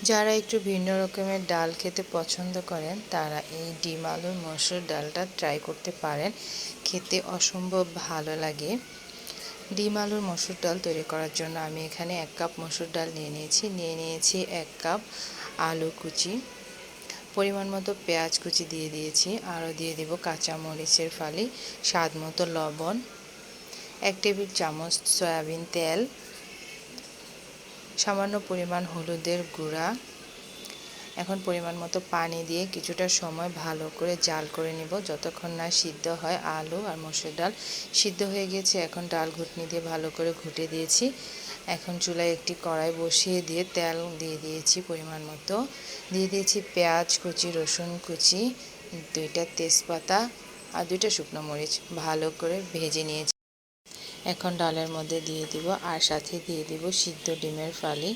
যারা একটু ভিন্ন রকমের ডাল খেতে পছন্দ করেন তারা এই ডিম আলুর মসুর ডালটা ট্রাই করতে পারেন। খেতে অসম্ভব ভালো লাগে। ডিম আলুর মসুর ডাল তৈরি করার জন্য আমি এখানে 1 কাপ মসুর ডাল নিয়ে নিয়েছি 1 কাপ আলু কুচি, পরিমাণ মতো পেঁয়াজ কুচি দিয়ে দিয়েছি, আরও দিয়ে দেব কাঁচা মরিচের ফালি, স্বাদ মতো লবণ, 1 টেবিল চামচ সয়াবিন তেল, সামান্য পরিমাণ হলুদের গুঁড়া। এখন পরিমাণ মতো পানি দিয়ে কিছুটা সময় ভালো করে জাল করে নিব যতক্ষণ না সিদ্ধ হয়। আলু আর মসুর ডাল সিদ্ধ হয়ে গেছে। এখন ডাল ঘুটনি দিয়ে ভালো করে ঘুটে দিয়েছি। এখন চুলায় একটি কড়াই বসিয়ে দিয়ে তেল দিয়ে দিয়েছি পরিমাণ মতো, দিয়ে দিয়েছি পেঁয়াজ কুচি, রসুন কুচি, 2টা তেজপাতা আর 2টা শুকনো মরিচ ভালো করে ভেজে নিয়েছি। এখন ডালের মধ্যে দিয়ে দিব আর সাথে দিয়ে দিব সিদ্ধ ডিমের ফালি।